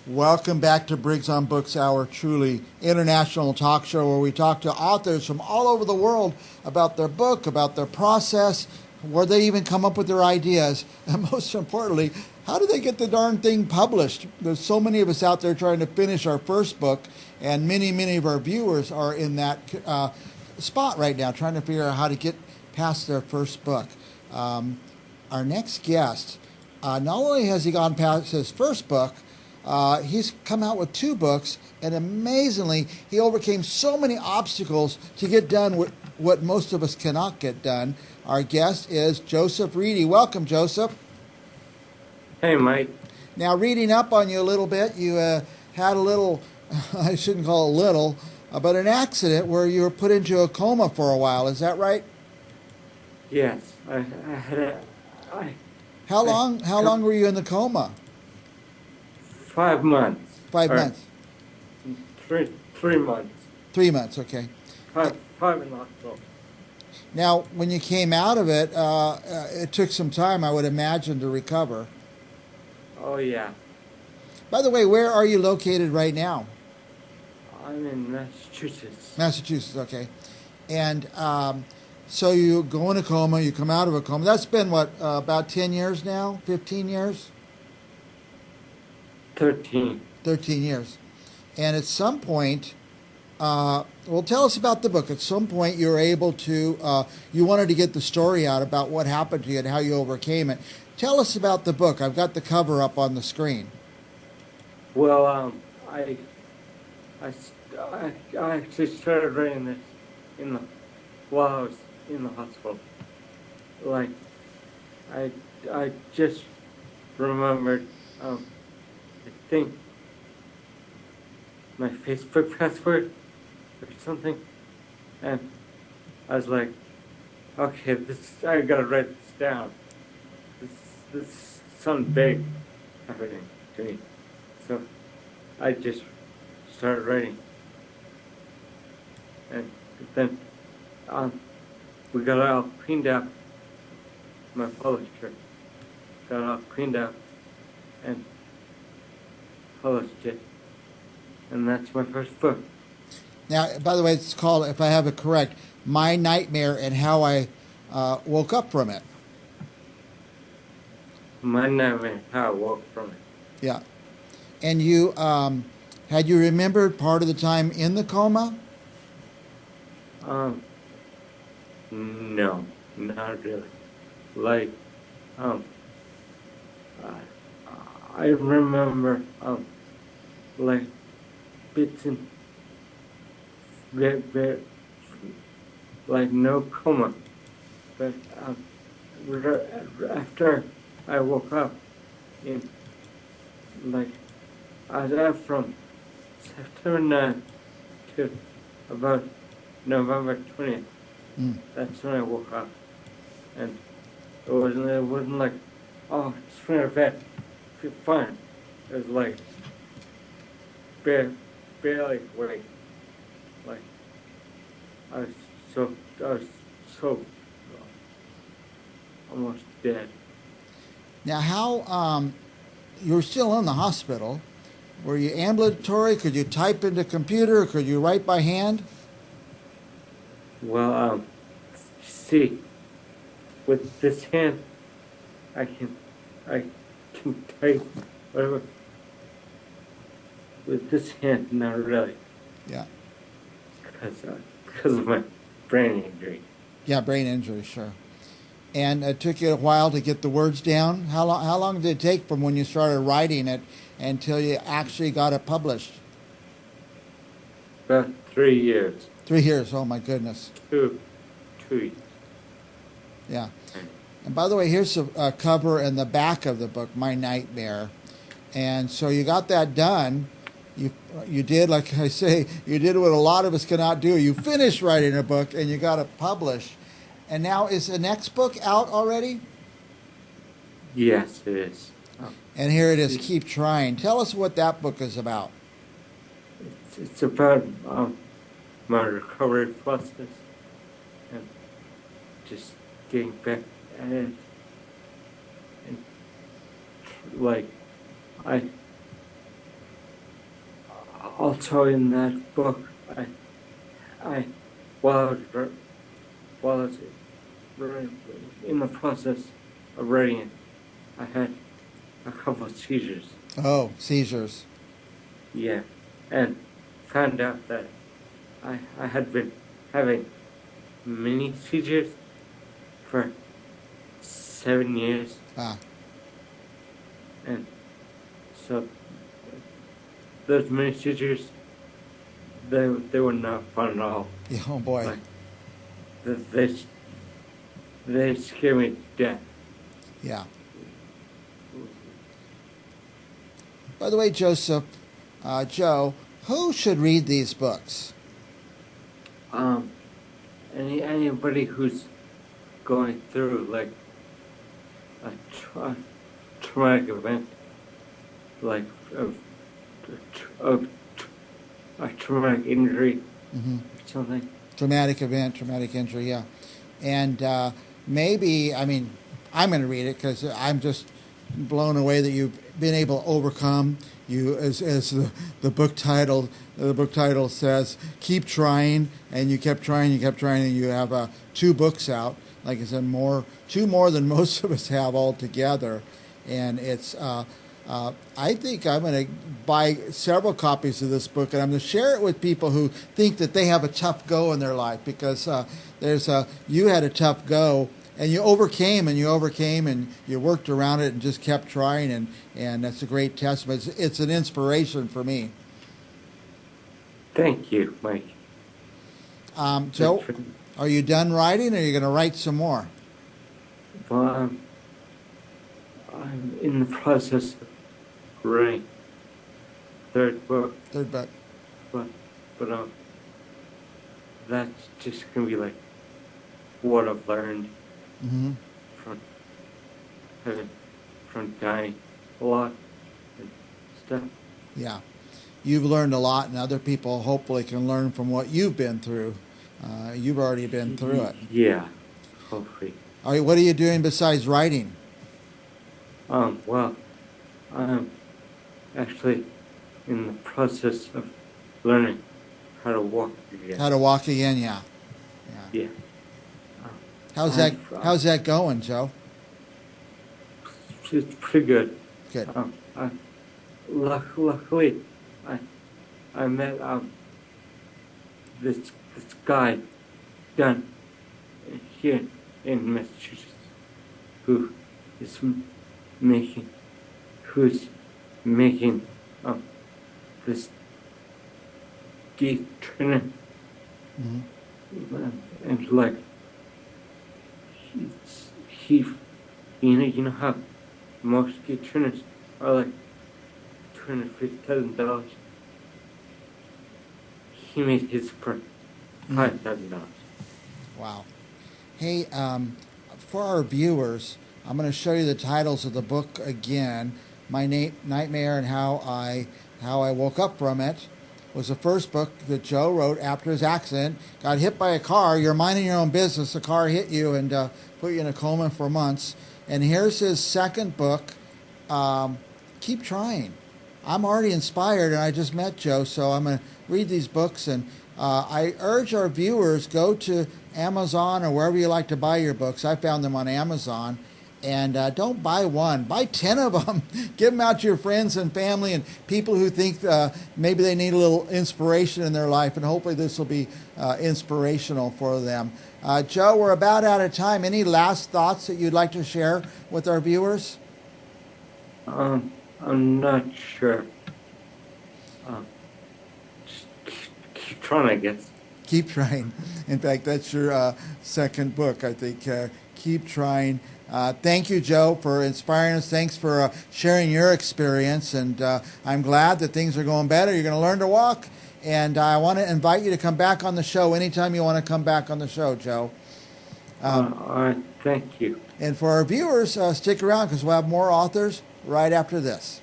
Welcome back to Briggs on Books, our truly international talk show where we talk to authors from all over the world about their book, about their process, where they even come up with their ideas, and most importantly, how do they get the darn thing published? There's so many of us out there trying to finish our first book, and many of our viewers are in that spot right now, trying to figure out how to get past their first book. Our next guest, not only has he gone past his first book, he's come out with 2 books, and amazingly, he overcame so many obstacles to get done what most of us cannot get done. Our guest is Joseph Reidy. Welcome, Joseph. Hey, Mike. Now, reading up on you a little bit, you had a little, I shouldn't call it little, but an accident where you were put into a coma for a while. Is that right? Yes, I had a... How long were you in the coma? 5 months. 5 months. 3 months. 3 months, okay. Five and October. Now, when you came out of it, it took some time, I would imagine, to recover. Oh, yeah. By the way, where are you located right now? I'm in Massachusetts. Massachusetts, okay. And so you go in a coma, you come out of a coma. That's been, what, about 10 years now? 15 years? 13. 13 years. And at some point, well, tell us about the book. At some point, you were able to, you wanted to get the story out about what happened to you and how you overcame it. Tell us about the book. I've got the cover up on the screen. Well, I actually started writing this while I was in the hospital. Like, I just remembered, I think my Facebook password or something, and I was like, okay, I gotta write this down. This sounds big happening to me. So I just started writing. And then we got it all cleaned up. My publisher got it all cleaned up and published it. And that's my first book. Now, by the way, it's called, if I have it correct, My Nightmare and How I Woke Up From It. My nightmare, how I woke from it. Yeah. And you, had you remembered part of the time in the coma? No, not really. Like, I remember, like, bits and like no coma. But after I woke up, I was out from September 9th to about November 20th. That's when I woke up. And it wasn't like, oh, just went to bed, feel fine. It was like, barely awake. Like, I was so almost dead. Now, how, you were still in the hospital. Were you ambulatory? Could you type into computer? Could you write by hand? Well, see, with this hand, I can type whatever. With this hand, not really. Yeah. Because of my brain injury. Yeah, brain injury, sure. And it took you a while to get the words down. How long did it take from when you started writing it until you actually got it published? About 3 years. 3 years. Oh my goodness. 2 years. Yeah. And by the way, here's a cover and the back of the book, My Nightmare. And so you got that done. You did, like I say, you did what a lot of us cannot do. You finished writing a book and you got it published. And now, is the next book out already? Yes, it is. And here it is, Keep Trying. Tell us what that book is about. It's about my recovery process and just getting back at it. And like, also in that book, I while I was, while I was in the process of writing it, I had a couple of seizures. Oh, seizures. Yeah, and found out that I had been having mini seizures for 7 years, Ah, and so those mini seizures, they were not fun at all. yeah, oh boy. Like they they scare me to death. Yeah. By the way, Joseph, Joe, who should read these books? Um, anybody who's going through like a traumatic event, like a, a traumatic injury Hmm. or something. Traumatic event, traumatic injury, yeah. And maybe, I mean, I'm going to read it because I'm just blown away that you've been able to overcome. You, as the book title says, keep trying, and you kept trying, and you have 2 books out. Like I said, two more than most of us have altogether, and it's. I think I'm going to buy several copies of this book, and I'm going to share it with people who think that they have a tough go in their life, because you had a tough go, and you overcame, and you worked around it and just kept trying, and that's a great testament. It's an inspiration for me. Thank you, Mike. Joe, are you done writing, or are you going to write some more? Well, I'm in the process of writing third book, Third book. but that's just gonna be like what I've learned Mm-hmm. from having from dying a lot and stuff. Yeah. You've learned a lot, and other people hopefully can learn from what you've been through. You've already been through it. Yeah, hopefully. What are you doing besides writing? Well, I'm actually in the process of learning how to walk again. How to walk again? Yeah. Yeah. Yeah. How's I've, How's that going, Joe? It's pretty good. Good. Luckily, I met this guy down here in Massachusetts who is making who's making this gate trainer, Mm-hmm. and like he you know how most gate trainers are like $250,000. He made his for $5,000. Wow. Hey, for our viewers, I'm going to show you the titles of the book again. My Nightmare and How I Woke Up From It was the first book that Joe wrote after his accident. Got hit by a car. You're minding your own business. A car hit you and put you in a coma for months. And here's his second book, Keep Trying. I'm already inspired, and I just met Joe, so I'm going to read these books. And I urge our viewers, go to Amazon or wherever you like to buy your books. I found them on Amazon. And don't buy one, buy 10 of them. Give them out to your friends and family and people who think maybe they need a little inspiration in their life, and hopefully this will be inspirational for them. Joe, we're about out of time. Any last thoughts that you'd like to share with our viewers? I'm not sure. Just keep trying, I guess. Keep trying. In fact, that's your second book, I think. Keep trying. Thank you, Joe, for inspiring us. Thanks for sharing your experience. And I'm glad that things are going better. You're going to learn to walk. And I want to invite you to come back on the show anytime you want to come back on the show, Joe. All right, thank you. And for our viewers, stick around because we'll have more authors right after this.